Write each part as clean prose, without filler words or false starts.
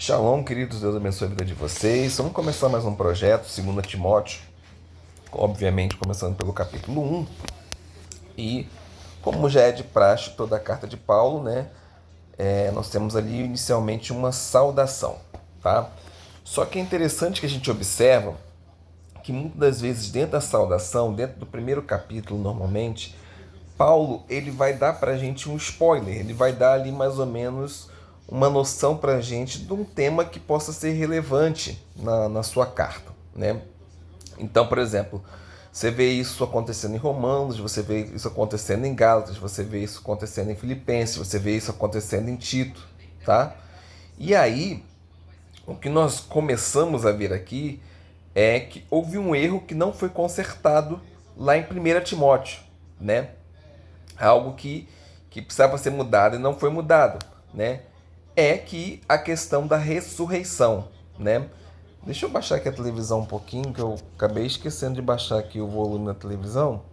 Shalom, queridos, Deus abençoe a vida de vocês. Vamos começar mais um projeto, 2 Timóteo, obviamente começando pelo capítulo 1. E, como já é de praxe toda a carta de Paulo, né, nós temos ali inicialmente uma saudação, tá? Só que é interessante que a gente observa que muitas das vezes dentro da saudação, dentro do primeiro capítulo normalmente, Paulo ele vai dar para a gente um spoiler, ele vai dar ali mais ou menos uma noção para a gente de um tema que possa ser relevante na sua carta, né? Então, por exemplo, você vê isso acontecendo em Romanos, você vê isso acontecendo em Gálatas, você vê isso acontecendo em Filipenses, você vê isso acontecendo em Tito, tá? E aí, o que nós começamos a ver aqui é que houve um erro que não foi consertado lá em 1 Timóteo, né? Algo que precisava ser mudado e não foi mudado, né? É que a questão da ressurreição, né? Deixa eu baixar aqui a televisão um pouquinho, que eu acabei esquecendo de baixar aqui o volume da televisão.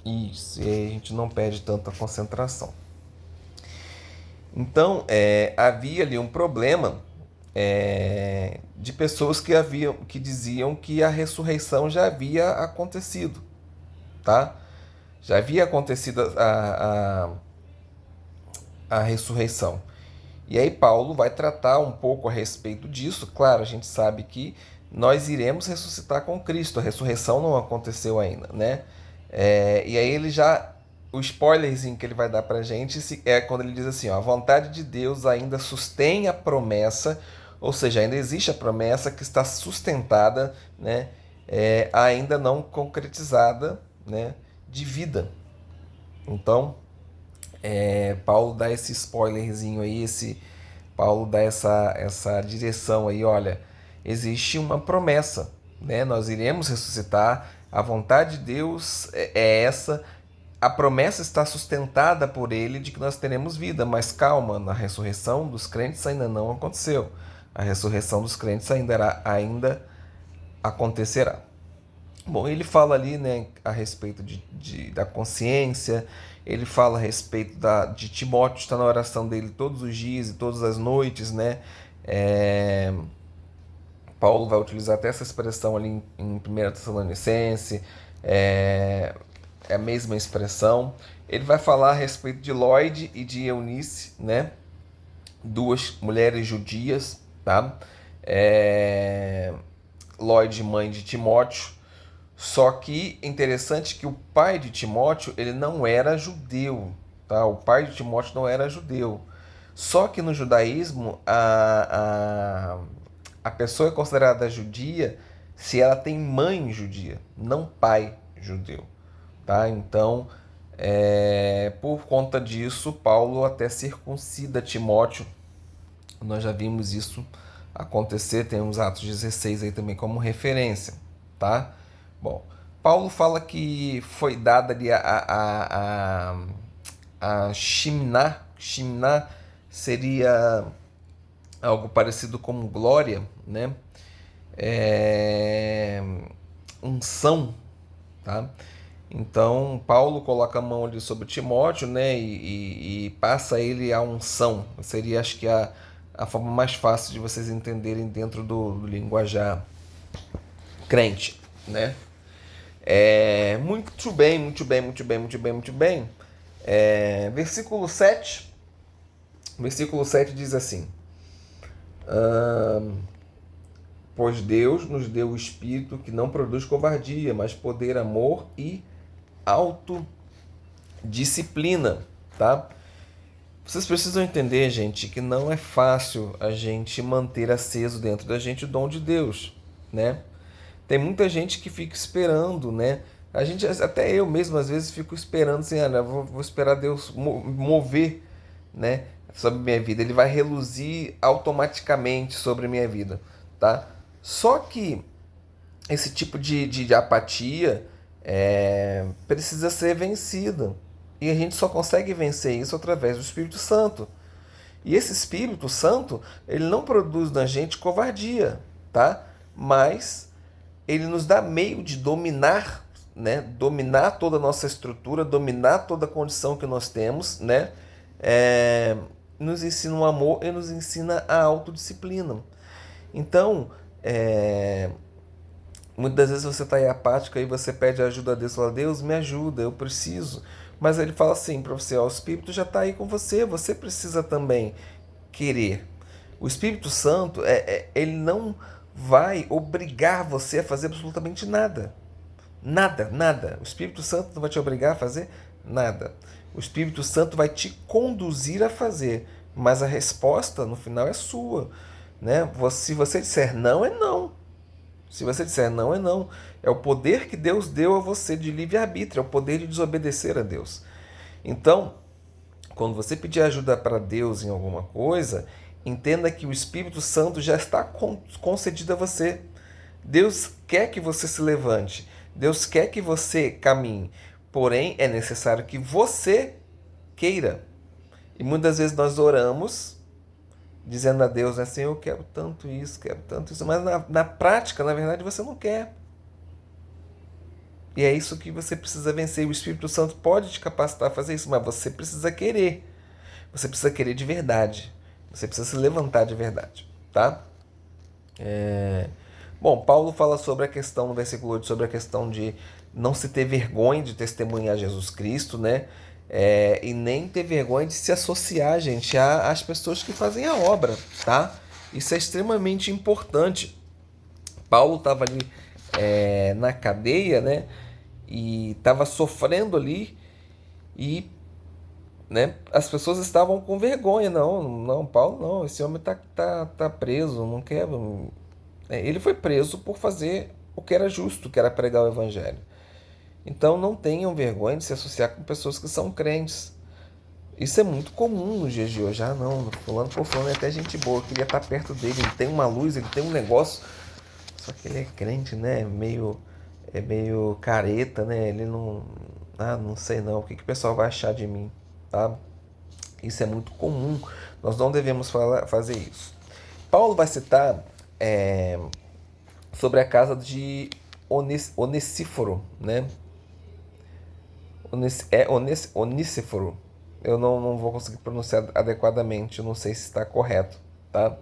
Isso, e aí a gente não perde tanta concentração. Então, havia ali um problema de pessoas que diziam que a ressurreição já havia acontecido, tá? Já havia acontecido a ressurreição. E aí Paulo vai tratar um pouco a respeito disso. Claro, a gente sabe que nós iremos ressuscitar com Cristo. A ressurreição não aconteceu ainda, né? E aí ele já... O spoilerzinho que ele vai dar pra gente é quando ele diz assim, ó, a vontade de Deus ainda sustém a promessa, ou seja, ainda existe a promessa que está sustentada, né? Ainda não concretizada, né? De vida. Então, Paulo dá esse spoilerzinho aí, Paulo dá essa direção aí, olha, existe uma promessa, né? Nós iremos ressuscitar, a vontade de Deus é essa, a promessa está sustentada por ele de que nós teremos vida, mas calma, a ressurreição dos crentes ainda não aconteceu. A ressurreição dos crentes ainda acontecerá. Bom, ele fala ali, né, a respeito da consciência, ele fala a respeito de Timóteo, está na oração dele todos os dias e todas as noites, né? Paulo vai utilizar até essa expressão ali em 1 Tessalonicense, é a mesma expressão. Ele vai falar a respeito de Lloyd e de Eunice, né? Duas mulheres judias, tá? Lloyd, mãe de Timóteo. Só que é interessante que o pai de Timóteo ele não era judeu, tá? O pai de Timóteo não era judeu. Só que no judaísmo a pessoa é considerada judia se ela tem mãe judia, não pai judeu, tá? Então, por conta disso, Paulo até circuncida Timóteo. Nós já vimos isso acontecer, temos Atos 16 aí também como referência, tá? Bom, Paulo fala que foi dada ali a Shimná. Shimná seria algo parecido com glória, né? Unção, tá? Então, Paulo coloca a mão ali sobre Timóteo, né? E passa ele a unção. Seria, acho que, a forma mais fácil de vocês entenderem dentro do linguajar crente, né? Muito bem, muito bem, muito bem, muito bem, muito bem. Versículo 7. Versículo 7 diz assim: pois Deus nos deu o Espírito que não produz covardia, mas poder, amor e autodisciplina, tá? Vocês precisam entender, gente, que não é fácil a gente manter aceso dentro da gente o dom de Deus, né? Tem muita gente que fica esperando, né? A gente, até eu mesmo, às vezes, fico esperando assim, vou esperar Deus mover, né, sobre minha vida. Ele vai reluzir automaticamente sobre a minha vida, tá? Só que esse tipo de apatia precisa ser vencida. E a gente só consegue vencer isso através do Espírito Santo. E esse Espírito Santo, ele não produz na gente covardia, tá? Mas ele nos dá meio de dominar, né? Dominar toda a nossa estrutura, dominar toda a condição que nós temos, né? nos ensina o amor e nos ensina a autodisciplina. Então, muitas vezes você está aí apático, aí você pede ajuda a Deus, fala, Deus me ajuda, eu preciso. Mas ele fala assim para você, ó, o Espírito já está aí com você precisa também querer. O Espírito Santo, ele não vai obrigar você a fazer absolutamente nada. Nada, nada. O Espírito Santo não vai te obrigar a fazer nada. O Espírito Santo vai te conduzir a fazer, mas a resposta no final é sua, né? Se você disser não, é não. Se você disser não, é não. É o poder que Deus deu a você de livre-arbítrio, é o poder de desobedecer a Deus. Então, quando você pedir ajuda para Deus em alguma coisa, entenda que o Espírito Santo já está concedido a você. Deus quer que você se levante. Deus quer que você caminhe. Porém, é necessário que você queira. E muitas vezes nós oramos dizendo a Deus assim, eu quero tanto isso, mas na prática, na verdade, você não quer. E é isso que você precisa vencer. O Espírito Santo pode te capacitar a fazer isso, mas você precisa querer. Você precisa querer de verdade. Você precisa se levantar de verdade, tá? Bom, Paulo fala sobre a questão, no versículo 8, sobre a questão de não se ter vergonha de testemunhar Jesus Cristo, né? E nem ter vergonha de se associar, gente, às pessoas que fazem a obra, tá? Isso é extremamente importante. Paulo estava ali na cadeia, né? E estava sofrendo ali e, né, as pessoas estavam com vergonha. Não, Paulo não, esse homem tá preso, não quer. Ele foi preso por fazer o que era justo, que era pregar o evangelho. Então não tenham vergonha de se associar com pessoas que são crentes. Isso é muito comum nos dias de hoje. Ah, não, fulano é até gente boa, eu queria estar perto dele, ele tem uma luz, ele tem um negócio. Só que ele é crente, né? É meio careta, né? Ele não. Ah, não sei não. O que o pessoal vai achar de mim? Tá? Isso é muito comum. Nós não devemos fazer isso. Paulo vai citar sobre a casa de Onesíforo, né? Onísiforo. Eu não vou conseguir pronunciar adequadamente. Eu não sei se está correto, tá?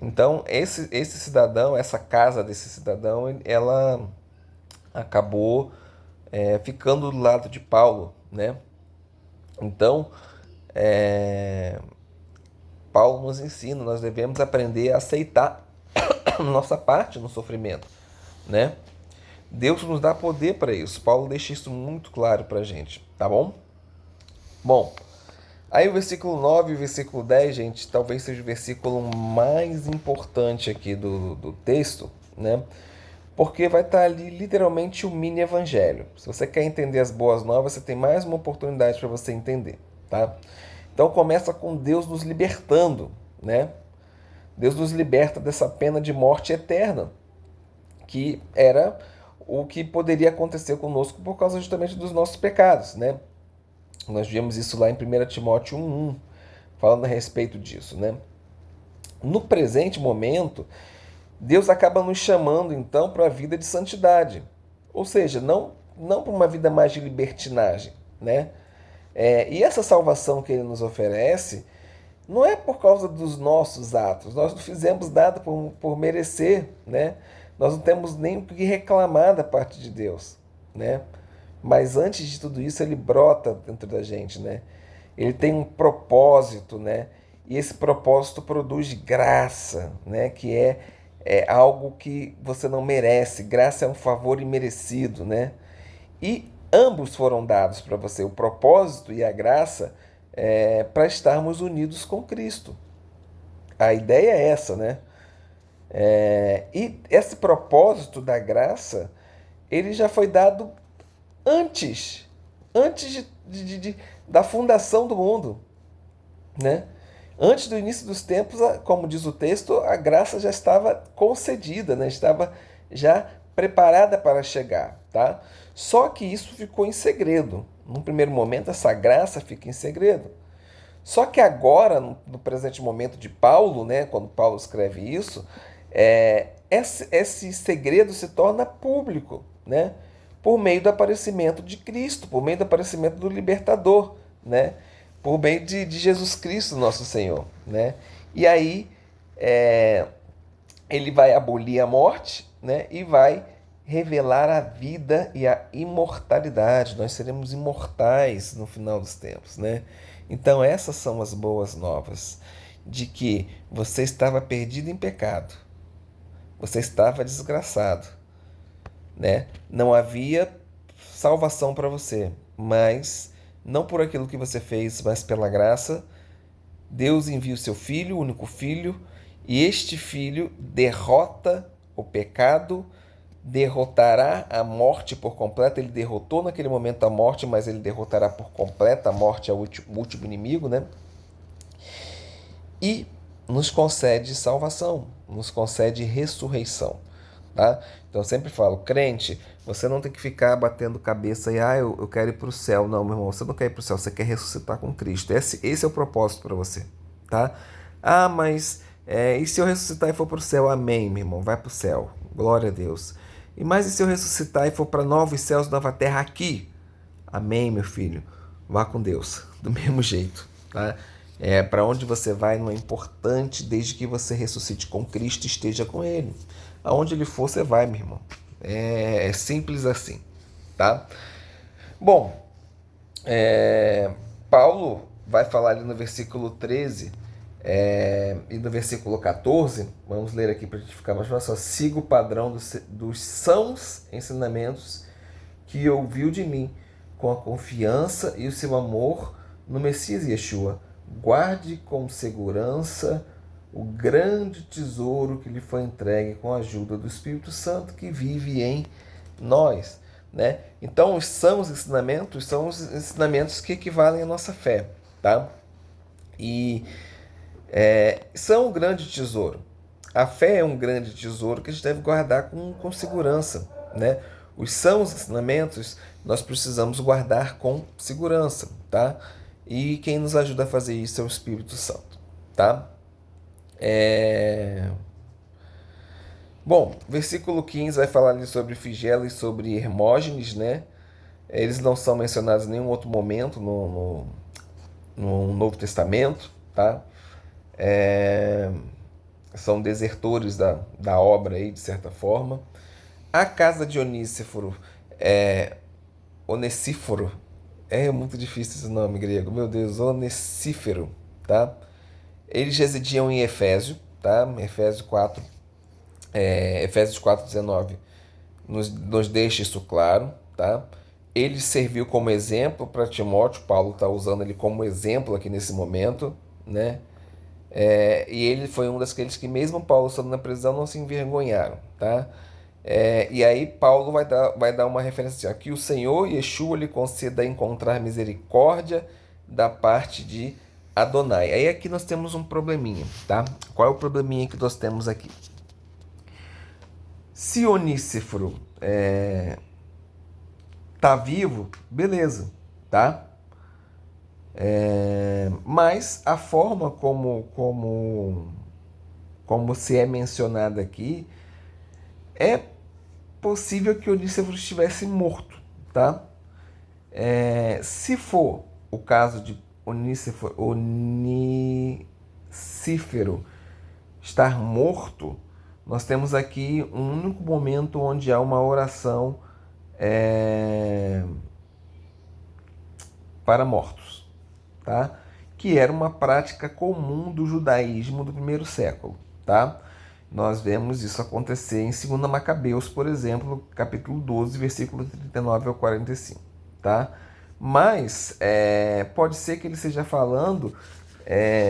Então, esse cidadão, essa casa desse cidadão, ela acabou ficando do lado de Paulo, né? Então, Paulo nos ensina, nós devemos aprender a aceitar nossa parte no sofrimento, né? Deus nos dá poder para isso. Paulo deixa isso muito claro para a gente, tá bom? Bom, aí o versículo 9 e o versículo 10, gente, talvez seja o versículo mais importante aqui do texto, né? Porque vai estar ali literalmente o mini evangelho. Se você quer entender as boas novas, você tem mais uma oportunidade para você entender, tá? Então começa com Deus nos libertando, né? Deus nos liberta dessa pena de morte eterna, que era o que poderia acontecer conosco por causa justamente dos nossos pecados, né? Nós vimos isso lá em 1 Timóteo 1:1, falando a respeito disso, né? No presente momento, Deus acaba nos chamando então para a vida de santidade, ou seja, não para uma vida mais de libertinagem, né? E essa salvação que Ele nos oferece não é por causa dos nossos atos, nós não fizemos nada por merecer, né? Nós não temos nem o que reclamar da parte de Deus, né? Mas antes de tudo isso, Ele brota dentro da gente, né? Ele tem um propósito, né? E esse propósito produz graça, né? Que é algo que você não merece. Graça é um favor imerecido, né? E ambos foram dados para você, o propósito e a graça, para estarmos unidos com Cristo. A ideia é essa, né? E esse propósito da graça, ele já foi dado antes da fundação do mundo, né? Antes do início dos tempos, como diz o texto, a graça já estava concedida, né? Estava já preparada para chegar, tá? Só que isso ficou em segredo. Num primeiro momento, essa graça fica em segredo. Só que agora, no presente momento de Paulo, né, quando Paulo escreve isso, esse segredo se torna público, né? por meio do aparecimento de Cristo, por meio do aparecimento do libertador, né? Por meio de Jesus Cristo, nosso Senhor, né? E aí ele vai abolir a morte, né? E vai revelar a vida e a imortalidade. Nós seremos imortais no final dos tempos, né? Então essas são as boas novas, de que você estava perdido em pecado, você estava desgraçado, né? Não havia salvação para você, mas não por aquilo que você fez, mas pela graça, Deus envia o seu filho, o único filho, e este filho derrota o pecado, derrotará a morte por completo. Ele derrotou naquele momento a morte, mas ele derrotará por completo. A morte é o último inimigo, né? E nos concede salvação, nos concede ressurreição, tá? Então eu sempre falo, crente, você não tem que ficar batendo cabeça e eu quero ir para o céu. Não, meu irmão, você não quer ir para o céu, você quer ressuscitar com Cristo. Esse é o propósito para você, tá? Mas e se eu ressuscitar e for para o céu? Amém, meu irmão, vai para o céu, glória a Deus. E se eu ressuscitar e for para novos céus, nova terra aqui? Amém, meu filho, vá com Deus, do mesmo jeito, tá? Para onde você vai não é importante, desde que você ressuscite com Cristo e esteja com Ele. Aonde Ele for, você vai, meu irmão. É simples assim, tá? Bom, Paulo vai falar ali no versículo 13 e no versículo 14, vamos ler aqui para a gente ficar mais fácil. Siga o padrão dos sãos ensinamentos que ouviu de mim, com a confiança e o seu amor no Messias Yeshua. Guarde com segurança o grande tesouro que lhe foi entregue com a ajuda do Espírito Santo que vive em nós, né? Então, os sãos ensinamentos são os ensinamentos que equivalem à nossa fé, tá? E são um grande tesouro. A fé é um grande tesouro que a gente deve guardar com segurança, né? Os sãos ensinamentos nós precisamos guardar com segurança, tá? E quem nos ajuda a fazer isso é o Espírito Santo, tá? Bom, versículo 15 vai falar ali sobre Figelo e sobre Hermógenes, né? Eles não são mencionados em nenhum outro momento no Novo Testamento, tá? São desertores da obra aí, de certa forma. A casa de Onísiforo, Onesíforo, é muito difícil esse nome grego, meu Deus, Onesífero, tá? Eles residiam em Efésio, tá? Efésios 4:19 nos deixa isso claro, tá? Ele serviu como exemplo para Timóteo. Paulo está usando ele como exemplo aqui nesse momento, né? E ele foi um daqueles que, mesmo Paulo estando na prisão, não se envergonharam, tá? E aí Paulo vai dar uma referência assim: que o Senhor Yeshua lhe conceda encontrar misericórdia da parte de Adonai. Aí aqui nós temos um probleminha, tá? Qual é o probleminha que nós temos aqui? Se Onísiforo tá vivo, beleza, tá? Mas a forma como se é mencionado aqui, é possível que Onísiforo estivesse morto, tá? Se for o caso de Onísifero estar morto, nós temos aqui um único momento onde há uma oração para mortos, tá? Que era uma prática comum do judaísmo do primeiro século, tá? Nós vemos isso acontecer em 2 Macabeus, por exemplo, capítulo 12, versículo 39 ao 45, tá? Mas pode ser que ele esteja falando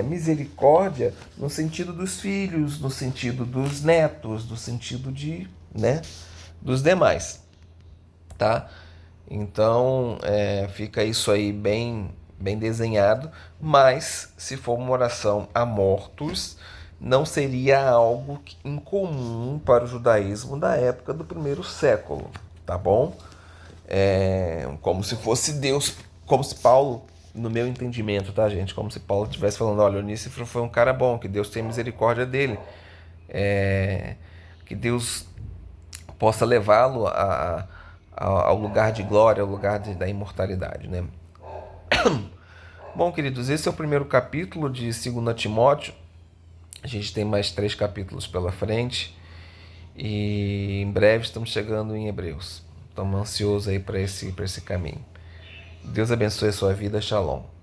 misericórdia no sentido dos filhos, no sentido dos netos, no sentido dos demais, tá? Então fica isso aí bem desenhado, mas se for uma oração a mortos, não seria algo incomum para o judaísmo da época do primeiro século, tá bom? Como se fosse Deus, como se Paulo, no meu entendimento, tá, gente? Como se Paulo estivesse falando: olha, Onísiforo foi um cara bom, que Deus tenha misericórdia dele, que Deus possa levá-lo ao lugar de glória, ao lugar da imortalidade, né? Bom, queridos, esse é o primeiro capítulo de 2 Timóteo. A gente tem mais 3 capítulos pela frente e em breve estamos chegando em Hebreus. Estamos ansiosos aí para esse caminho. Deus abençoe a sua vida. Shalom.